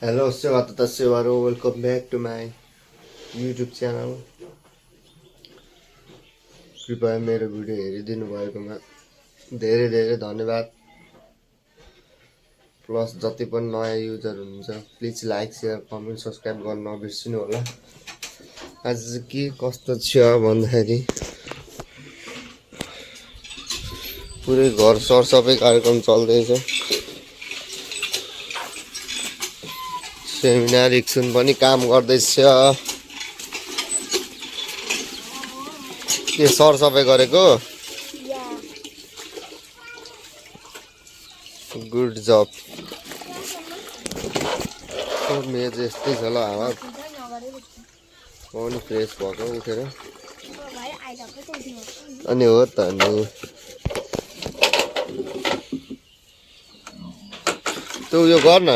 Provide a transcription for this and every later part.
Hello, Sewata Sewaro. Welcome back to my YouTube channel. कृपया मेरो video हेरिदिनु भएकोमा धेरै धेरै धन्यवाद। प्लस जति पनि नयाँ युजर हुनुहुन्छ please like share comment subscribe गर्न नबिर्सिनु होला। आज चाहिँ के कस्तो छ भन्दाखेरि पुरै घर सरसफाइ कार्यक्रम चल्दैछ। सेमिनार एकछिन पनि काम गर्दैछ। के सरसफाइ गरेको? गुड जब। मेज यस्तै छ ल हालत। पनि फ्रेस भएको उठेर अनि हो त नि तँ उयो गर न,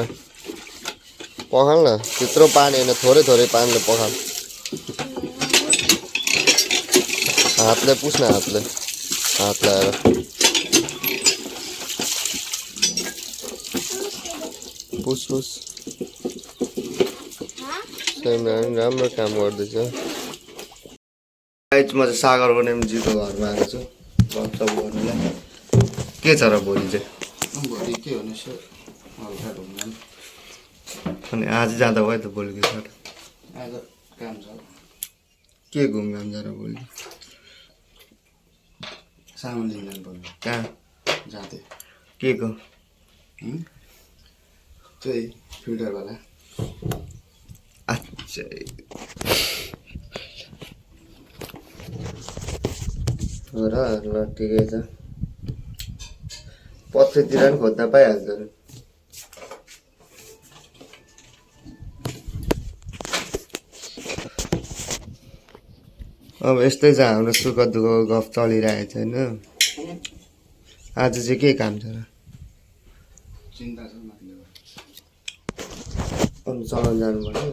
पखाल न। त्यत्रो पानी होइन, थोरै थोरै पानीले पखाल। हातले पुछ न, हात लाएर पुछ। राम्रो काम गर्दैछ। म चाहिँ सागरको नेमजीको घरमा आएको छु गफसफ गर्नुलाई। के छ र भोलि चाहिँ? भोलि के हुने सर, हल्का ढुङ्गा। अनि आज जाँदा भयो त भोलिको सर? आज काम छ। के घुमघाम छ र भोलि? सामान लिन जानुपर्ने। कहाँ जाँदै के को? त्यही फिल्टरवाला। अच्छा, ल ठिकै छ। पछितिर पनि खोज्दा पाइहाल्छ नि। अब यस्तै छ हाम्रो सुख दुःखको गफ चलिरहेको छ होइन। आज चाहिँ के काम छ र? चिन्ता छ माथि। अनि चलाउन जानु पर्यो।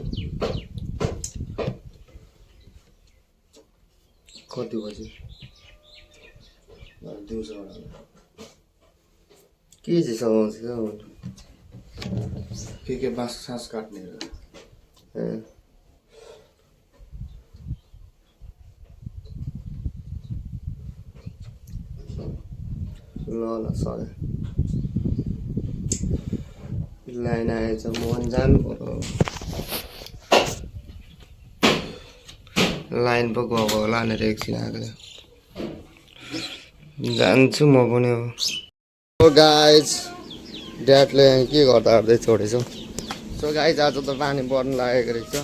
कति बजी? दिउँसोबाट के चाहिँ सघाउँछ? के बाँस सास काट्ने र। ल सर लाइन आएछ, म जानु पर्यो। लाइन पो गएको होला भनेर एकछिन आएको। जान्छु म पनि अब। गाइज ड्याडले यहाँ के गर्दा गर्दै छोडेछ। सो गाइज आज त पानी पर्नु लागेको रहेछ।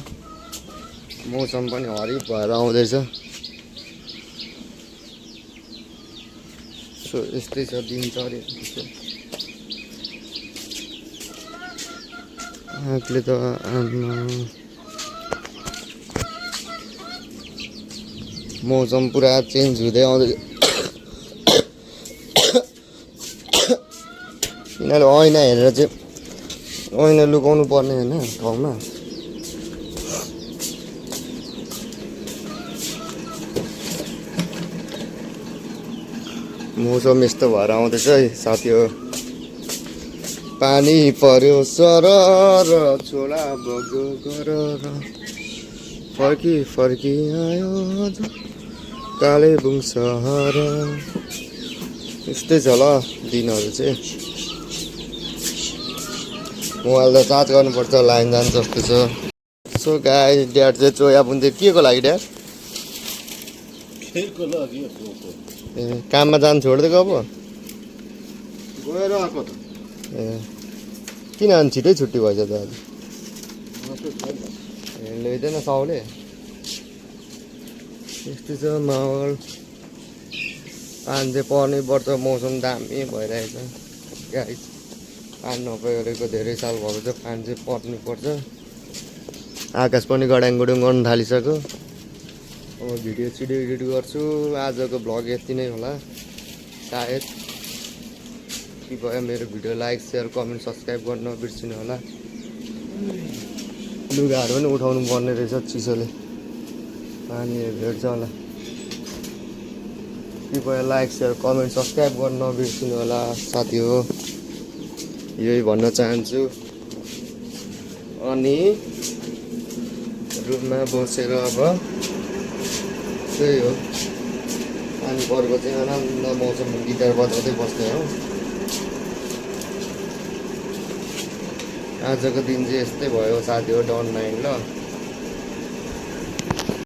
मौसम पनि हरिप भएर आउँदैछ। सो यस्तै छ दिनचर्या। आँकले त मौसम पुरा चेन्ज हुँदै आउँदैछ। यिनीहरूले ऐना हेरेर चाहिँ ऐना लुकाउनु पर्ने होइन ठाउँमा। मौसम यस्तो भएर आउँदैछ है साथी हो। पानी पर्यो सरर छोला बग्यो गरर फर्की आयो कालेबुङ सहर। यस्तै छ ल दिनहरू चाहिँ। मोबाइल त चार्ज गर्नुपर्छ, लाइन जान्छ जस्तो छ। सो गाई ड्याड चाहिँ चोया बुन्दै के को लागि ड्याड? ए काममा जानु छोडिदिएको अब? गएर आएको त। ए किन अनि छिटै छुट्टी भएछ त आज? ए ल्याइदिएन साउले? यस्तै छ माहौल। पानी चाहिँ पर्नै पर्छ, मौसम दामी भइरहेछ गाइस। पानी नपरेको धेरै साल भएको छ। पानी चाहिँ पर्नु पर्छ। आकाश पनि गडाङ गुडुङ गर्नु थालिसक्यो। अब भिडियो सिडियो एडिट गर्छु। आजको भ्लग यति नै होला सायद। कृपया मेरो video like share comment subscribe गर्न नबिर्सिनु होला। लुगाहरू पनि उठाउनु पर्ने रहेछ चिसोले। पानी भेट्छ होला। कृपया लाइक शेयर कमेन्ट सब्सक्राइब गर्न नबिर्सिनु होला साथी हो। यही भन्न चाहन्छु। अनि रुममा बसेर अब त्यही हो पानी परेको चाहिँ आनन्द मौसम गिटार बजाउँदै बस्ने हो। आजको दिन चाहिँ यस्तै भयो साथी हो, डन नाइन ल।